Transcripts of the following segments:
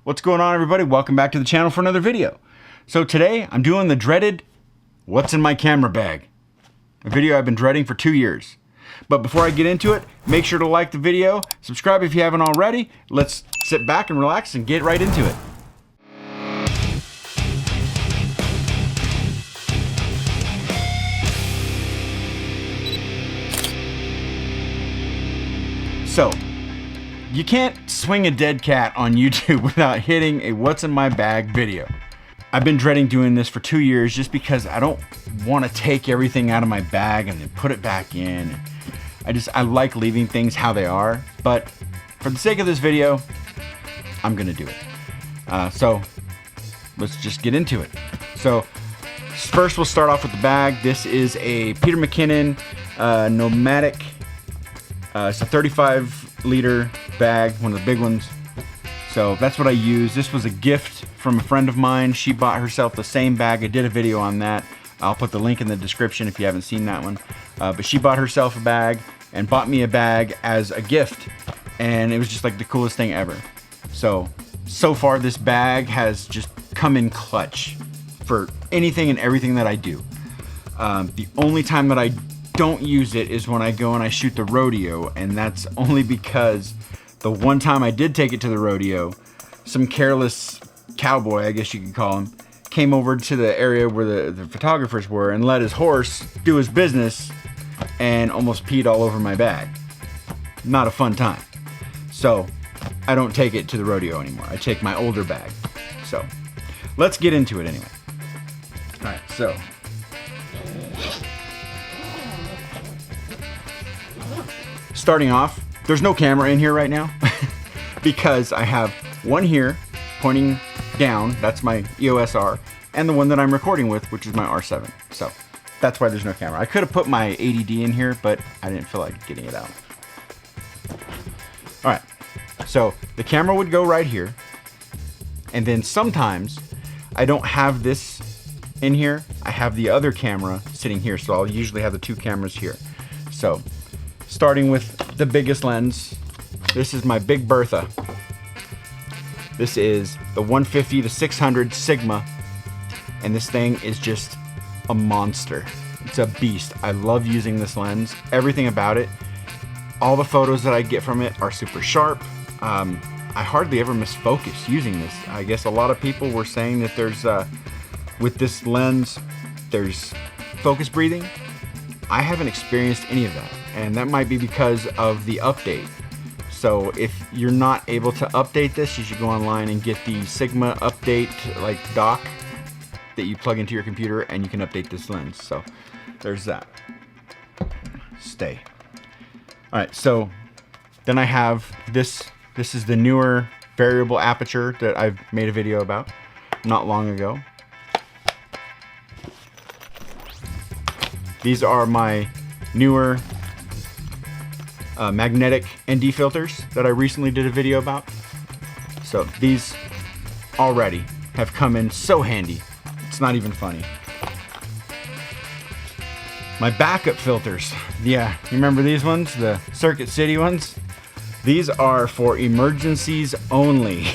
What's going on, everybody? Welcome back to the channel for another video. So today I'm doing the dreaded what's in my camera bag, a video I've been dreading for 2 years. But before I get into it, make sure to like the video, subscribe if you haven't already. Let's sit back and relax and get right into it. So, you can't swing a dead cat on YouTube without hitting a what's in my bag video. I've been dreading doing this for 2 years just because I don't want to take everything out of my bag and then put it back in. I like leaving things how they are, but for the sake of this video, I'm gonna do it. So let's just get into it. So first we'll start off with the bag. This is a Peter Mckinnon Nomatic. It's a 35-liter bag, one of the big ones. So that's what I use. This was a gift from a friend of mine. She bought herself the same bag. I did a video on that. I'll put the link in the description if you haven't seen that one. But she bought herself a bag and bought me a bag as a gift. And it was just like the coolest thing ever. So far this bag has just come in clutch for anything and everything that I do. The only time that I don't use it is when I go and I shoot the rodeo, and that's only because the one time I did take it to the rodeo, some careless cowboy, I guess you could call him, came over to the area where the photographers were and let his horse do his business and almost peed all over my bag. Not a fun time. So I don't take it to the rodeo anymore. I take my older bag. So let's get into it anyway. All right, so starting off, there's no camera in here right now because I have one here pointing down, that's my EOS R, and the one that I'm recording with, which is my R7. So that's why there's no camera. I could have put my ADD in here, but I didn't feel like getting it out. All right, so the camera would go right here, and then sometimes I don't have this in here. I have the other camera sitting here, so I'll usually have the two cameras here. So starting with the biggest lens, this is my Big Bertha. This is the 150 to 600 Sigma, and this thing is just a monster. It's a beast. I love using this lens. Everything about it. All the photos that I get from it are super sharp. I hardly ever miss focus using this. I guess a lot of people were saying that there's, with this lens, there's focus breathing. I haven't experienced any of that, and that might be because of the update. So if you're not able to update this, you should go online and get the Sigma update like dock that you plug into your computer, and you can update this lens. So there's that. Stay. All right, so then I have this. This is the Neewer variable aperture that I've made a video about not long ago. These are my Neewer magnetic ND filters that I recently did a video about. So these already have come in so handy. It's not even funny. My backup filters. Yeah, you remember these ones? The Circuit City ones? These are for emergencies only.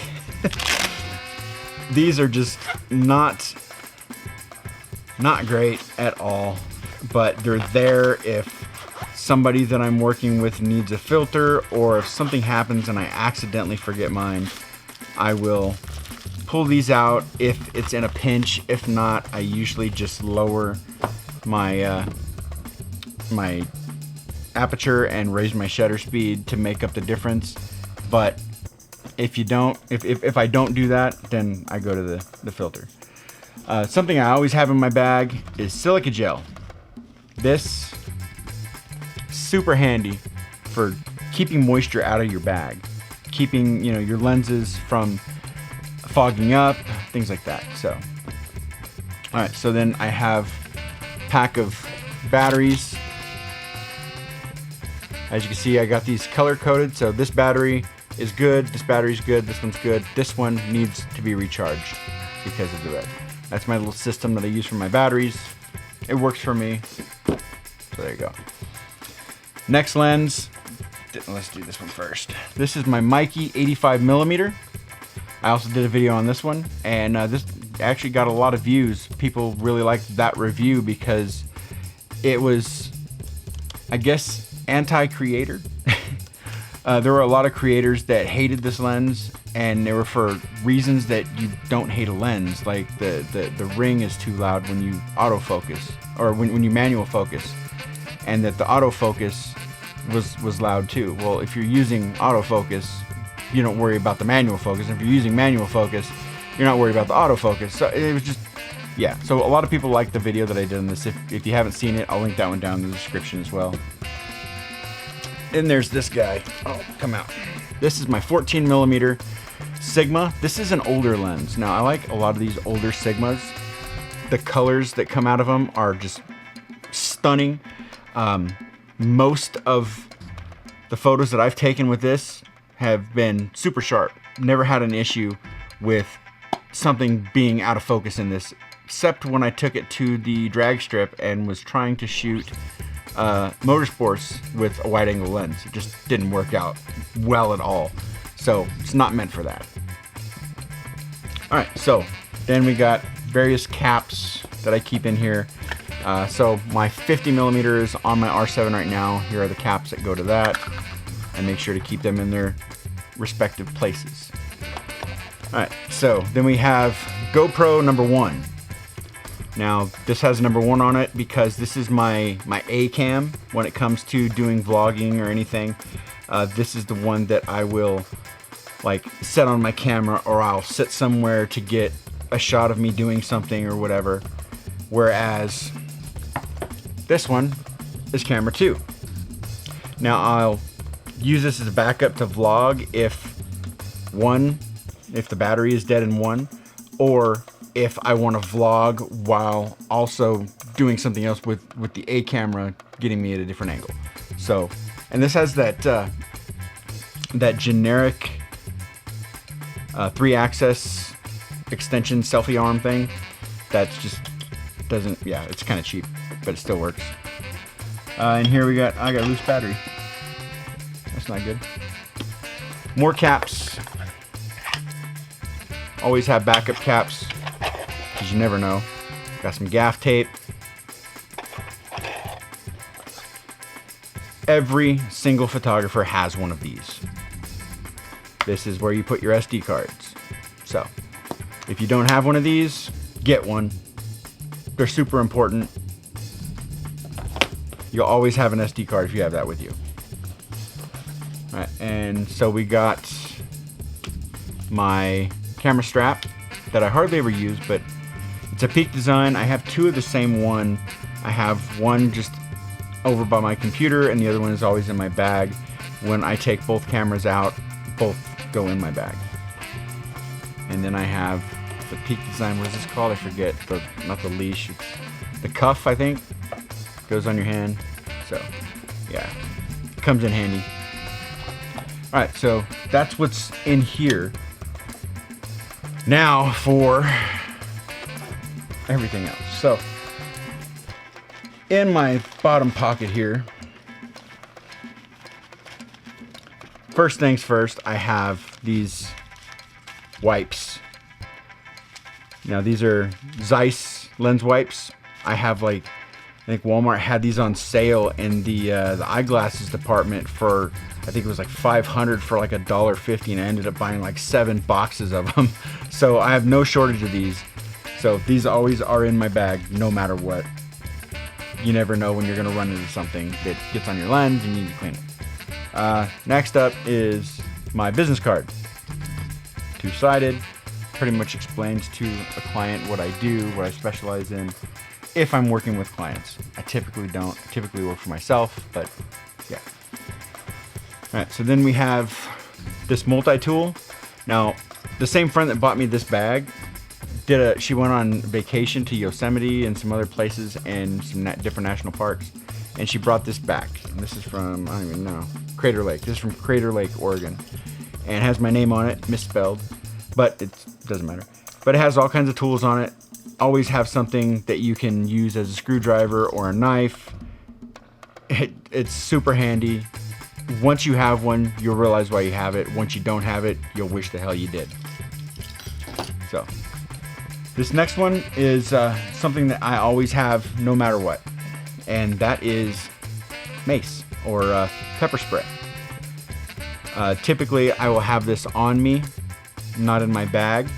These are just not great at all, but they're there if somebody that I'm working with needs a filter, or if something happens and I accidentally forget mine, I will pull these out if it's in a pinch. If not, I usually just lower my my aperture and raise my shutter speed to make up the difference. But if I don't do that, then I go to the filter. Something I always have in my bag is silica gel. This super handy for keeping moisture out of your bag, keeping your lenses from fogging up, things like that. So all right, so then I have a pack of batteries. As you can see, I got these color coded, so this battery is good, this battery's good, this one's good, this one needs to be recharged because of the red. That's my little system that I use for my batteries. It works for me. So there you go. Next lens, let's do this one first. This is my Meike 85mm. I also did a video on this one, and this actually got a lot of views. People really liked that review because it was, I guess, anti-creator. There were a lot of creators that hated this lens, and they were for reasons that you don't hate a lens. Like the ring is too loud when you autofocus, or when you manual focus, and that the autofocus was loud too. Well, if you're using autofocus, you don't worry about the manual focus. If you're using manual focus, you're not worried about the autofocus. So it was just, yeah. So a lot of people liked the video that I did on this. If you haven't seen it, I'll link that one down in the description as well. And there's this guy. Oh, come out. This is my 14mm Sigma. This is an older lens. Now, I like a lot of these older Sigmas. The colors that come out of them are just stunning. Most of the photos that I've taken with this have been super sharp. Never had an issue with something being out of focus in this, except when I took it to the drag strip and was trying to shoot motorsports with a wide angle lens. It just didn't work out well at all. So it's not meant for that. All right, so then we got various caps that I keep in here. So my 50mm is on my R7 right now. Here are the caps that go to that. I make sure to keep them in their respective places. All right, so then we have GoPro #1. Now this has #1 on it because this is my A cam when it comes to doing vlogging or anything. This is the one that I will like set on my camera, or I'll sit somewhere to get a shot of me doing something or whatever. Whereas this one is camera 2. Now I'll use this as a backup to vlog if the battery is dead in one, or if I want to vlog while also doing something else with the A camera getting me at a different angle. So, and this has that that generic 3-axis extension selfie arm thing that's just doesn't, yeah, it's kind of cheap, but it still works. And here I got a loose battery. That's not good. More caps. Always have backup caps, because you never know. Got some gaff tape. Every single photographer has one of these. This is where you put your SD cards. So, if you don't have one of these, get one. They're super important. You'll always have an SD card if you have that with you. All right, and so we got my camera strap that I hardly ever use, but it's a Peak design. I have 2 of the same one. I have one just over by my computer, and the other one is always in my bag. When I take both cameras out, both go in my bag. And then I have the Peak design. What is this called? I forget. Not the leash. It's the cuff, I think. Goes on your hand. So, yeah, it comes in handy. All right, so that's what's in here. Now for everything else. So, in my bottom pocket here, first things first, I have these wipes. Now these are Zeiss lens wipes. I have I think Walmart had these on sale in the eyeglasses department for, I think it was like $500 for like $1.50, and I ended up buying like 7 boxes of them. So I have no shortage of these. So these always are in my bag, no matter what. You never know when you're gonna run into something that gets on your lens and you need to clean it. Next up is my business card. 2-sided, pretty much explains to a client what I do, what I specialize in, if I'm working with clients. I typically don't. I typically work for myself, but yeah. All right, so then we have this multi-tool. Now, the same friend that bought me this bag she went on vacation to Yosemite and some other places and some different national parks, and she brought this back. And this is from, I don't even know, Crater Lake. This is from Crater Lake, Oregon, and it has my name on it, misspelled, but it doesn't matter. But it has all kinds of tools on it. Always have something that you can use as a screwdriver or a knife. It's super handy. Once you have one, you'll realize why you have it. Once you don't have it, you'll wish the hell you did. So this next one is something that I always have no matter what, and that is mace or pepper spray. Typically I will have this on me, not in my bag.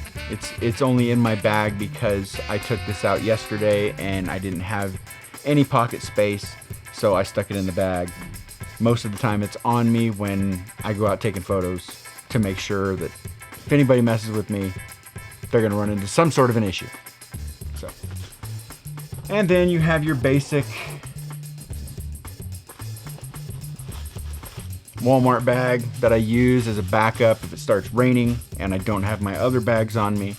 It's only in my bag because I took this out yesterday and I didn't have any pocket space, so I stuck it in the bag. Most of the time it's on me when I go out taking photos to make sure that if anybody messes with me, they're gonna run into some sort of an issue. So, and then you have your basic Walmart bag that I use as a backup if it starts raining and I don't have my other bags on me.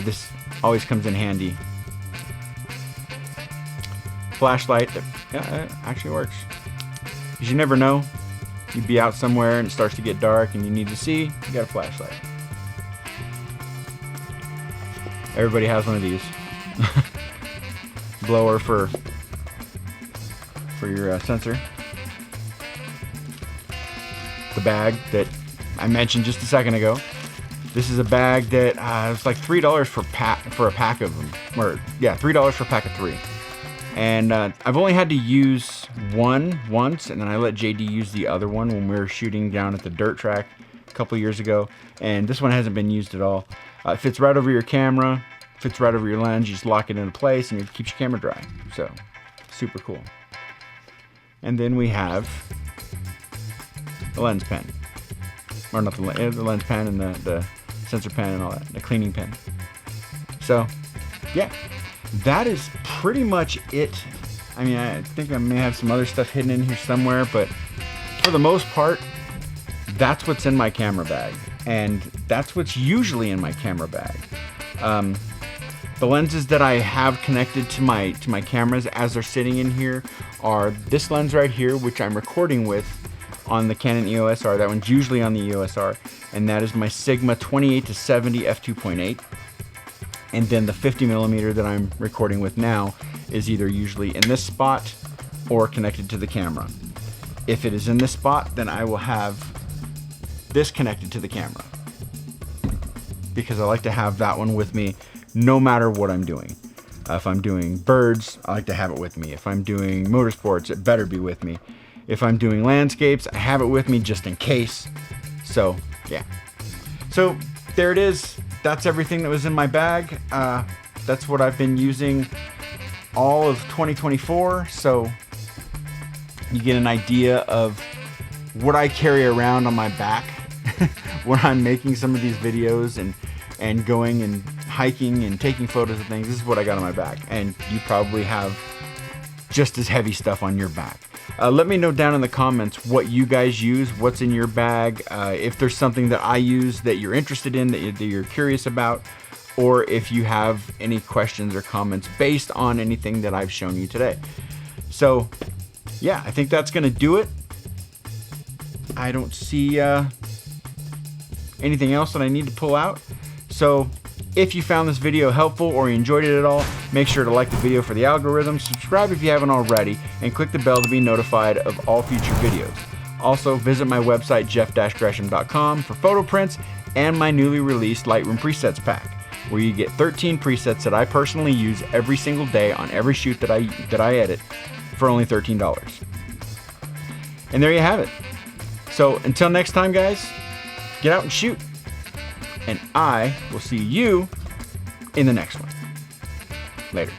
This always comes in handy. Flashlight that it actually works. Because you never know. You'd be out somewhere and it starts to get dark and you need to see, you got a flashlight. Everybody has one of these. Blower for your sensor. The bag that I mentioned just a second ago. This is a bag that it's like $3 for a pack of them, or yeah, $3 for a pack of 3. And I've only had to use one once, and then I let JD use the other one when we were shooting down at the dirt track a couple years ago. And this one hasn't been used at all. It fits right over your camera, fits right over your lens. You just lock it into place, and it keeps your camera dry. So super cool. And then we have the lens pen, or not the lens pen and the sensor pen and all that, the cleaning pen. So yeah, that is pretty much it. I mean, I think I may have some other stuff hidden in here somewhere, but for the most part, that's what's in my camera bag, and that's what's usually in my camera bag. The lenses that I have connected to my cameras as they're sitting in here are this lens right here, which I'm recording with on the Canon EOS R. That one's usually on the EOS R, and that is my Sigma 28-70 f2.8. And then the 50mm that I'm recording with now is either usually in this spot or connected to the camera. If it is in this spot, then I will have this connected to the camera, because I like to have that one with me no matter what I'm doing. If I'm doing birds, I like to have it with me. If I'm doing motorsports, it better be with me. If I'm doing landscapes, I have it with me just in case. So yeah. So there it is. That's everything that was in my bag. That's what I've been using all of 2024. So you get an idea of what I carry around on my back when I'm making some of these videos and going and hiking and taking photos of things. This is what I got on my back, and you probably have just as heavy stuff on your back. Let me know down in the comments what you guys use, what's in your bag, if there's something that I use that you're interested in, that you're curious about, or if you have any questions or comments based on anything that I've shown you today. So yeah, I think that's gonna do it. I don't see anything else that I need to pull out. So if you found this video helpful or you enjoyed it at all, make sure to like the video for the algorithm, subscribe if you haven't already, and click the bell to be notified of all future videos. Also, visit my website, jeff-gresham.com, for photo prints and my newly released Lightroom presets pack, where you get 13 presets that I personally use every single day on every shoot that I edit for only $13. And there you have it. So until next time, guys, get out and shoot. And I will see you in the next one. Later.